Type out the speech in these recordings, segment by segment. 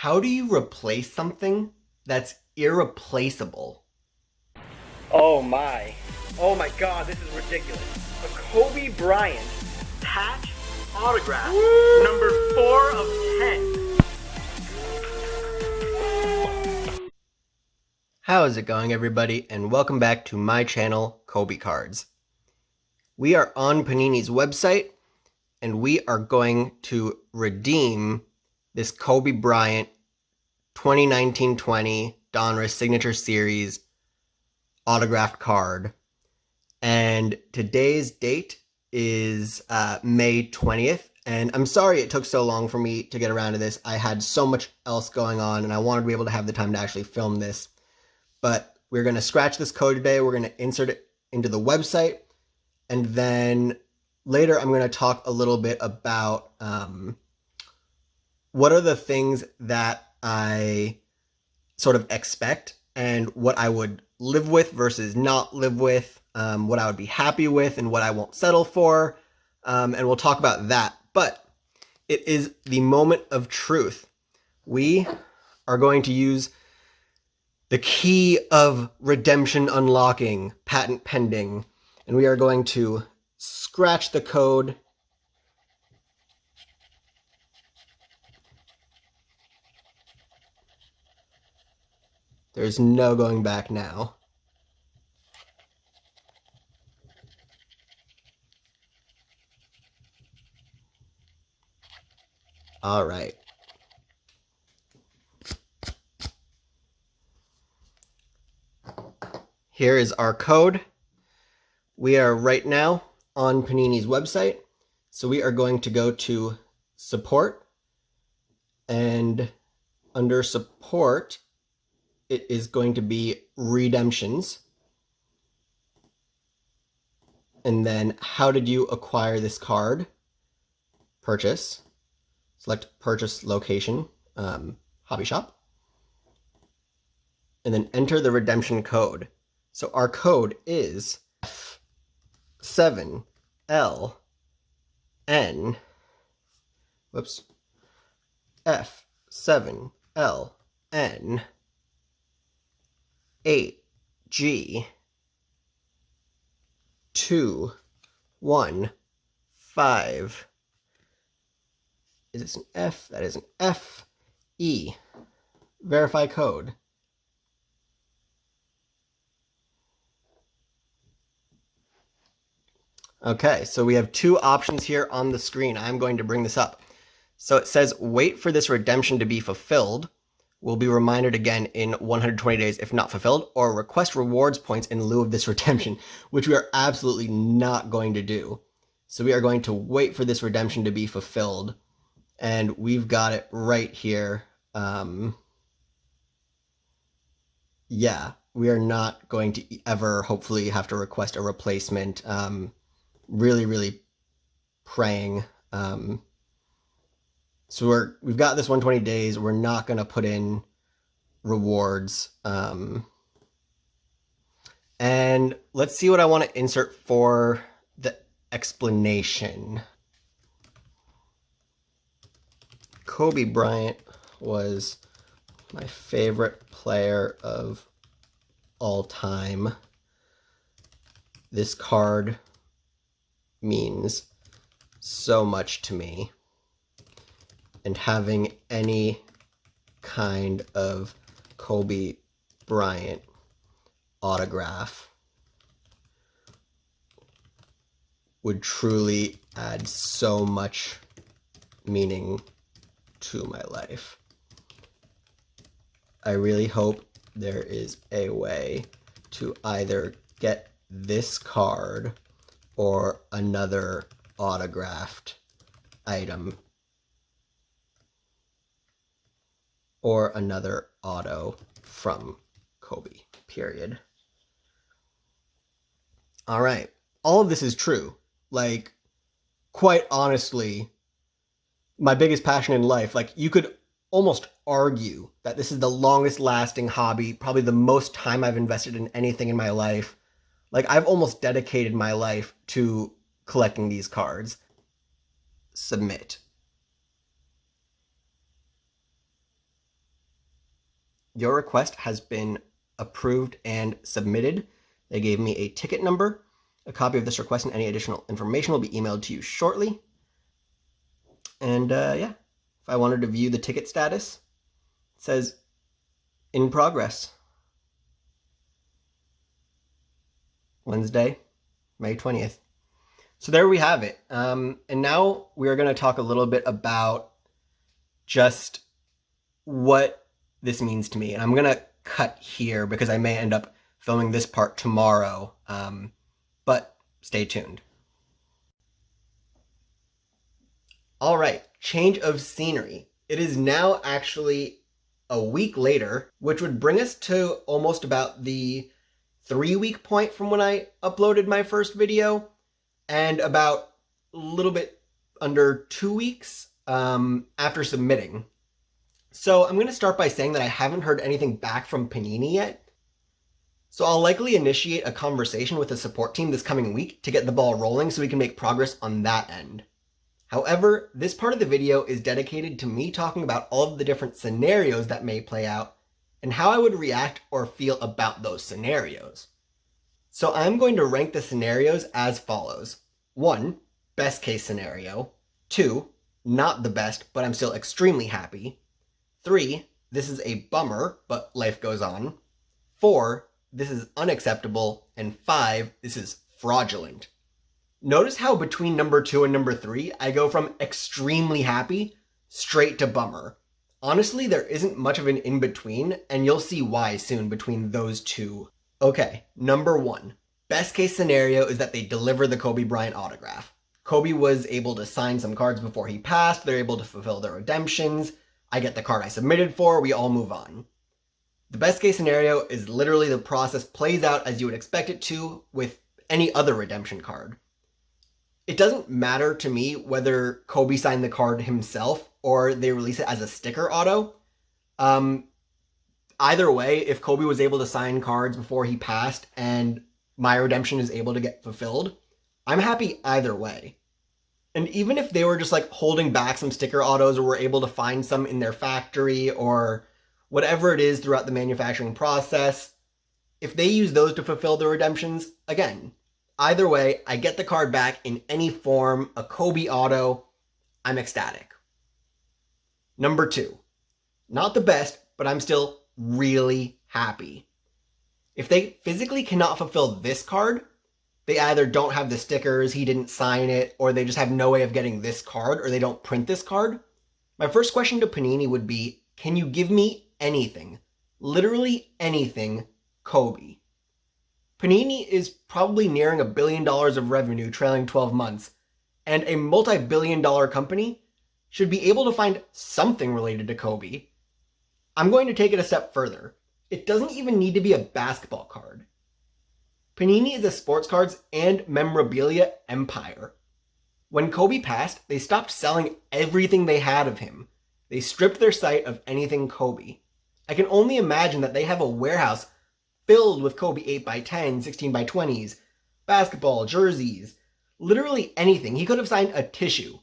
How do you replace something that's irreplaceable? Oh my. Oh my god, this is ridiculous. A Kobe Bryant patch autograph. Number 4 of 10. How is it going, everybody? And welcome back to my channel, Kobe Cards. We are on Panini's website, and we are going to redeem this Kobe Bryant 2019-20 Donruss Signature Series autographed card. And today's date is May 20th. And I'm sorry it took so long for me to get around to this. I had so much else going on, and I wanted to be able to have the time to actually film this. But we're going to scratch this code today. We're going to insert it into the website. And then later I'm going to talk a little bit about what are the things that I sort of expect and what I would live with versus not live with, what I would be happy with and what I won't settle for. And we'll talk about that. But it is the moment of truth. We are going to use the key of redemption unlocking, patent pending, and we are going to scratch the code. There's no going back now. All right. Here is our code. We are right now on Panini's website. So we are going to go to support, and under support, it is going to be redemptions. And then how did you acquire this card? Purchase. Select purchase location, hobby shop. And then enter the redemption code. So our code is F7LN, whoops, F7LN 8G 215. Is this an F? That is an F. E. Verify code. Okay, so we have two options here on the screen. I'm going to bring this up. So it says, wait for this redemption to be fulfilled. Will be reminded again in 120 days if not fulfilled, or request rewards points in lieu of this redemption, which we are absolutely not going to do. So we are going to wait for this redemption to be fulfilled. And we've got it right here. Yeah, we are not going to ever hopefully have to request a replacement. Really praying. So we've got this 120 days. We're not going to put in rewards. And let's see what I want to insert for the explanation. Kobe Bryant was my favorite player of all time. This card means so much to me, and having any kind of Kobe Bryant autograph would truly add so much meaning to my life. I really hope there is a way to either get this card or another autographed item or another auto from Kobe, period. All right. All of this is true. Like, quite honestly, my biggest passion in life, like, you could almost argue that this is the longest lasting hobby, probably the most time I've invested in anything in my life. Like, I've almost dedicated my life to collecting these cards. Submit. Your request has been approved and submitted. They gave me a ticket number. A copy of this request and any additional information will be emailed to you shortly. And yeah, if I wanted to view the ticket status, it says in progress. Wednesday, May 20th. So there we have it. And now we're going to talk a little bit about just what this means to me. And I'm going to cut here because I may end up filming this part tomorrow. But stay tuned. All right, change of scenery. It is now actually a week later, which would bring us to almost about the 3-week point from when I uploaded my first video, and about a little bit under 2 weeks after submitting. So I'm going to start by saying that I haven't heard anything back from Panini yet. So I'll likely initiate a conversation with the support team this coming week to get the ball rolling so we can make progress on that end. However, this part of the video is dedicated to me talking about all of the different scenarios that may play out and how I would react or feel about those scenarios. So I'm going to rank the scenarios as follows. 1, best case scenario. 2, not the best, but I'm still extremely happy. 3, this is a bummer, but life goes on. 4, this is unacceptable. And 5, this is fraudulent. Notice how between number 2 and number 3, I go from extremely happy straight to bummer. Honestly, there isn't much of an in-between, and you'll see why soon between those two. Okay, number 1. Best case scenario is that they deliver the Kobe Bryant autograph. Kobe was able to sign some cards before he passed, they're able to fulfill their redemptions, I get the card I submitted for, we all move on. The best case scenario is literally the process plays out as you would expect it to with any other redemption card. It doesn't matter to me whether Kobe signed the card himself or they release it as a sticker auto. Either way, if Kobe was able to sign cards before he passed and my redemption is able to get fulfilled, I'm happy either way. And even if they were just like holding back some sticker autos or were able to find some in their factory or whatever it is throughout the manufacturing process, if they use those to fulfill their redemptions, again, either way, I get the card back in any form, a Kobe auto, I'm ecstatic. Number 2, not the best, but I'm still really happy. If they physically cannot fulfill this card, they either don't have the stickers, he didn't sign it, or they just have no way of getting this card, or they don't print this card. My first question to Panini would be, can you give me anything, literally anything, Kobe? Panini is probably nearing $1 billion of revenue trailing 12 months, and a multi-billion-dollar company should be able to find something related to Kobe. I'm going to take it a step further. It doesn't even need to be a basketball card. Panini is a sports cards and memorabilia empire. When Kobe passed, they stopped selling everything they had of him. They stripped their site of anything Kobe. I can only imagine that they have a warehouse filled with Kobe 8x10, 16x20s, basketball, jerseys, literally anything. He could have signed a tissue.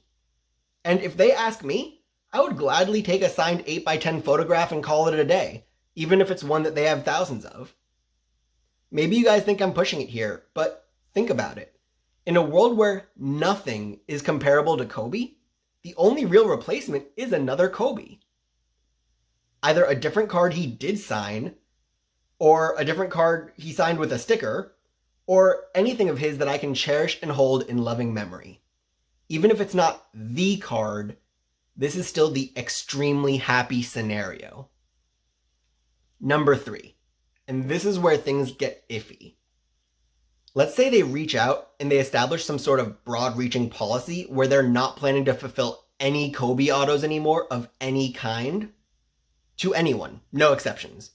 And if they ask me, I would gladly take a signed 8x10 photograph and call it a day, even if it's one that they have thousands of. Maybe you guys think I'm pushing it here, but think about it. In a world where nothing is comparable to Kobe, the only real replacement is another Kobe. Either a different card he did sign, or a different card he signed with a sticker, or anything of his that I can cherish and hold in loving memory. Even if it's not the card, this is still the extremely happy scenario. Number 3, and this is where things get iffy. Let's say they reach out and they establish some sort of broad-reaching policy where they're not planning to fulfill any Kobe autos anymore of any kind to anyone, no exceptions.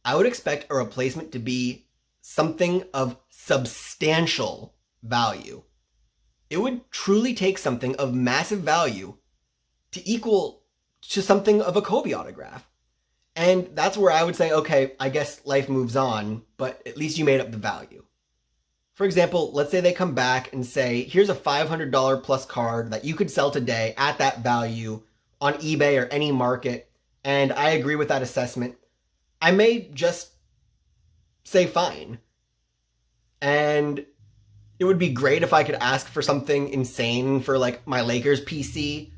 I would expect a replacement to be something of substantial value. It would truly take something of massive value to equal to something of a Kobe autograph. And that's where I would say, okay, I guess life moves on, but at least you made up the value. For example, let's say they come back and say, here's a $500 plus card that you could sell today at that value on eBay or any market, and I agree with that assessment. I may just say fine. And it would be great if I could ask for something insane for like my Lakers PC,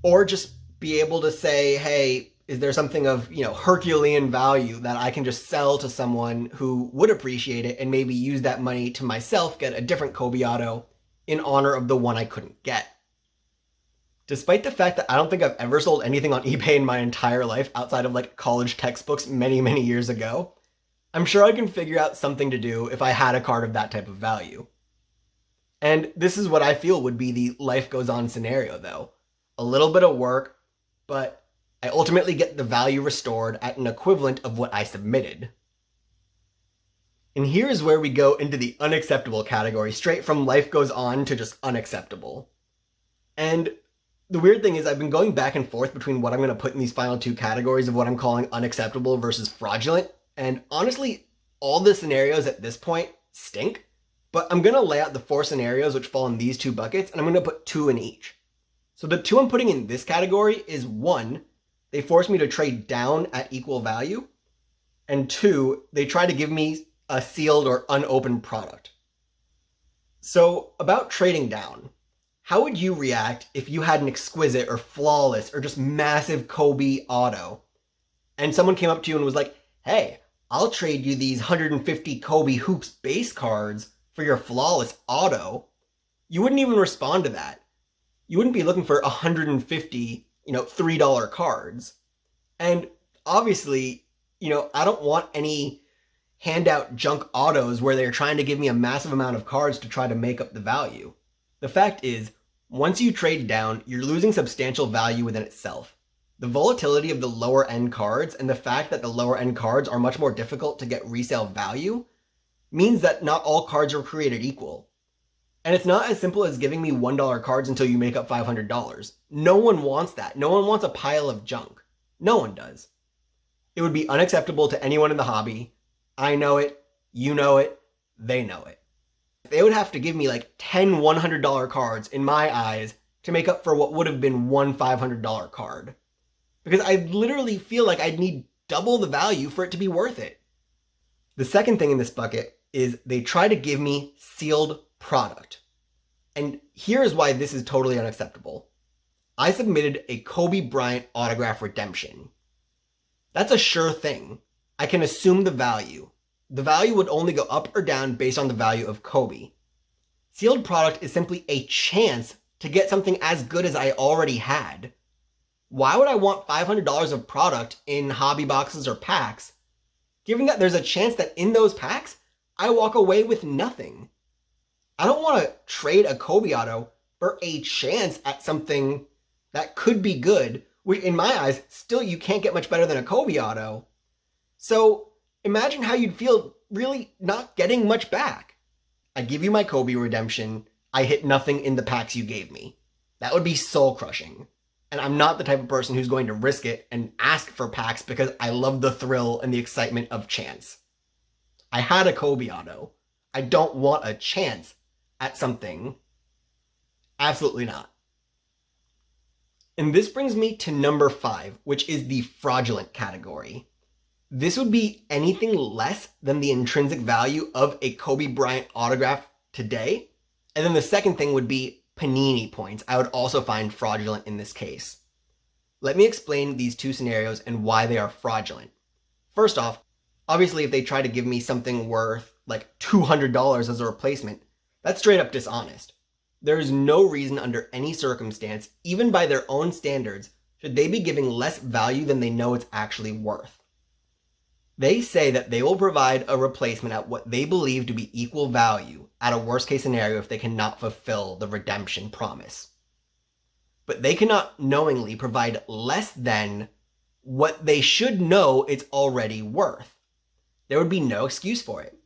or just be able to say, hey, is there something of, Herculean value that I can just sell to someone who would appreciate it and maybe use that money to myself get a different Kobe auto in honor of the one I couldn't get. Despite the fact that I don't think I've ever sold anything on eBay in my entire life outside of like college textbooks many, many years ago, I'm sure I can figure out something to do if I had a card of that type of value. And this is what I feel would be the life goes on scenario, though. A little bit of work, but I ultimately get the value restored at an equivalent of what I submitted. And here's where we go into the unacceptable category, straight from life goes on to just unacceptable. And the weird thing is I've been going back and forth between what I'm going to put in these final two categories of what I'm calling unacceptable versus fraudulent. And honestly, all the scenarios at this point stink. But I'm going to lay out the 4 scenarios which fall in these 2 buckets, and I'm going to put 2 in each. So the 2 I'm putting in this category is 1, they force me to trade down at equal value, and 2, they try to give me a sealed or unopened product. So about trading down, how would you react if you had an exquisite or flawless or just massive Kobe auto, and someone came up to you and was like, hey, I'll trade you these 150 Kobe Hoops base cards for your flawless auto? You wouldn't even respond to that. You wouldn't be looking for 150, $3 cards. And obviously, I don't want any handout junk autos where they're trying to give me a massive amount of cards to try to make up the value. The fact is, once you trade down, you're losing substantial value within itself. The volatility of the lower end cards and the fact that the lower end cards are much more difficult to get resale value means that not all cards are created equal. And it's not as simple as giving me $1 cards until you make up $500. No one wants that. No one wants a pile of junk. No one does. It would be unacceptable to anyone in the hobby. I know it, you know it, they know it. They would have to give me like 10 $100 cards in my eyes to make up for what would have been one $500 card. Because I literally feel like I'd need double the value for it to be worth it. The second thing in this bucket is they try to give me sealed product. And here's why this is totally unacceptable. I submitted a Kobe Bryant autograph redemption. That's a sure thing. I can assume the value. The value would only go up or down based on the value of Kobe. Sealed product is simply a chance to get something as good as I already had. Why would I want $500 of product in hobby boxes or packs, given that there's a chance that in those packs, I walk away with nothing? I don't want to trade a Kobe auto for a chance at something that could be good, which in my eyes, still you can't get much better than a Kobe auto. So imagine how you'd feel really not getting much back. I give you my Kobe redemption, I hit nothing in the packs you gave me. That would be soul crushing. And I'm not the type of person who's going to risk it and ask for packs because I love the thrill and the excitement of chance. I had a Kobe auto. I don't want a chance at something. Absolutely not. And this brings me to number 5, which is the fraudulent category. This would be anything less than the intrinsic value of a Kobe Bryant autograph today. And then the second thing would be Panini points. I would also find fraudulent in this case. Let me explain these 2 scenarios and why they are fraudulent. First off, obviously if they try to give me something worth like $200 as a replacement, that's straight up dishonest. There is no reason under any circumstance, even by their own standards, should they be giving less value than they know it's actually worth. They say that they will provide a replacement at what they believe to be equal value at a worst case scenario if they cannot fulfill the redemption promise. But they cannot knowingly provide less than what they should know it's already worth. There would be no excuse for it.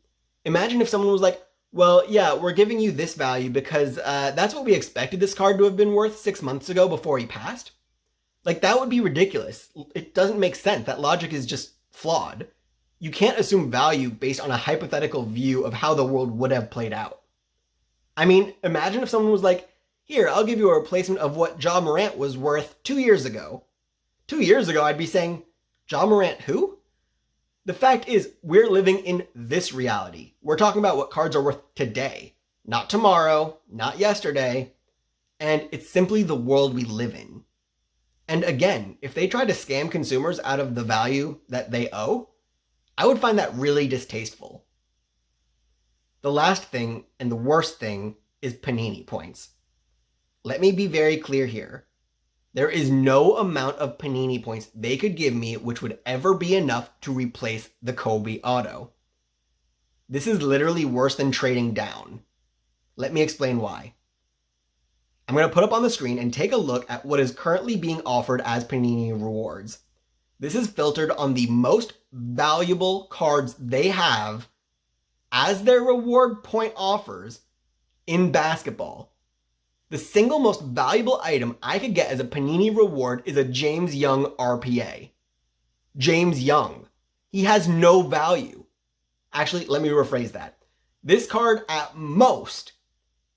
Imagine if someone was like, well, yeah, we're giving you this value because that's what we expected this card to have been worth 6 months ago before he passed. Like, that would be ridiculous. It doesn't make sense. That logic is just flawed. You can't assume value based on a hypothetical view of how the world would have played out. I mean, imagine if someone was like, here, I'll give you a replacement of what Ja Morant was worth 2 years ago. 2 years ago, I'd be saying, Ja Morant who? The fact is, we're living in this reality. We're talking about what cards are worth today, not tomorrow, not yesterday, and it's simply the world we live in. And again, if they try to scam consumers out of the value that they owe, I would find that really distasteful. The last thing, and the worst thing, is Panini points. Let me be very clear here. There is no amount of Panini points they could give me which would ever be enough to replace the Kobe auto. This is literally worse than trading down. Let me explain why. I'm going to put up on the screen and take a look at what is currently being offered as Panini rewards. This is filtered on the most valuable cards they have as their reward point offers in basketball. The single most valuable item I could get as a Panini reward is a James Young RPA. James Young. He has no value. Actually, let me rephrase that. This card at most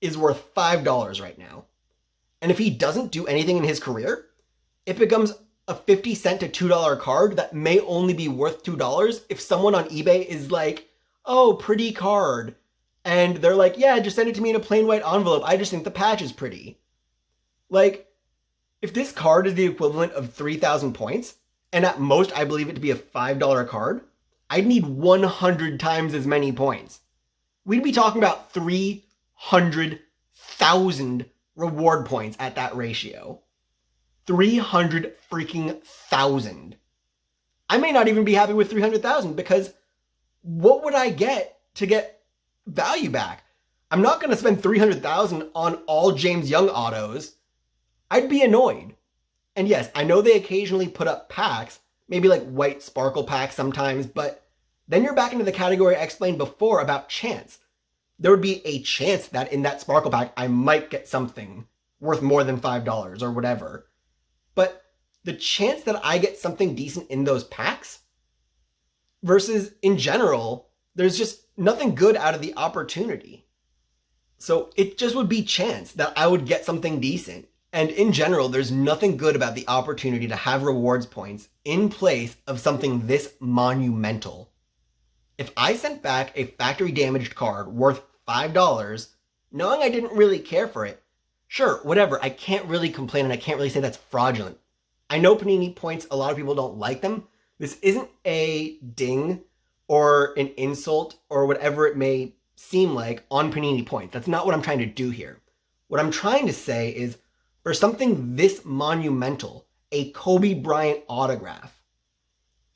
is worth $5 right now. And if he doesn't do anything in his career, it becomes a 50-cent to $2 card that may only be worth $2 if someone on eBay is like, oh, pretty card. And they're like, yeah, just send it to me in a plain white envelope. I just think the patch is pretty. Like, if this card is the equivalent of 3,000 points, and at most I believe it to be a $5 card, I'd need 100 times as many points. We'd be talking about 300,000 reward points at that ratio. 300 freaking thousand. I may not even be happy with 300,000 because what would I get to get value back? I'm not going to spend 300,000 on all James Young autos. I'd be annoyed. And yes, I know they occasionally put up packs, maybe like white sparkle packs sometimes, but then you're back into the category I explained before about chance. There would be a chance that in that sparkle pack, I might get something worth more than $5 or whatever. But the chance that I get something decent in those packs versus in general, there's just nothing good out of the opportunity. So it just would be chance that I would get something decent. And in general, there's nothing good about the opportunity to have rewards points in place of something this monumental. If I sent back a factory damaged card worth $5, knowing I didn't really care for it, sure, whatever, I can't really complain and I can't really say that's fraudulent. I know Panini points, a lot of people don't like them. This isn't a ding or an insult or whatever it may seem like on Panini points. That's not what I'm trying to do here. What I'm trying to say is for something this monumental, a Kobe Bryant autograph,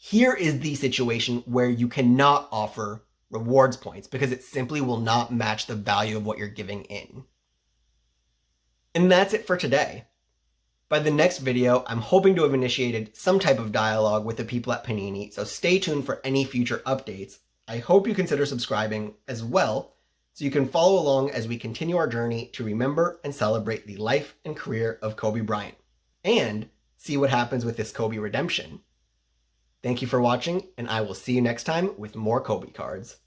here is the situation where you cannot offer rewards points because it simply will not match the value of what you're giving in. And that's it for today. By the next video, I'm hoping to have initiated some type of dialogue with the people at Panini, so stay tuned for any future updates. I hope you consider subscribing as well, so you can follow along as we continue our journey to remember and celebrate the life and career of Kobe Bryant, and see what happens with this Kobe redemption. Thank you for watching, and I will see you next time with more Kobe cards.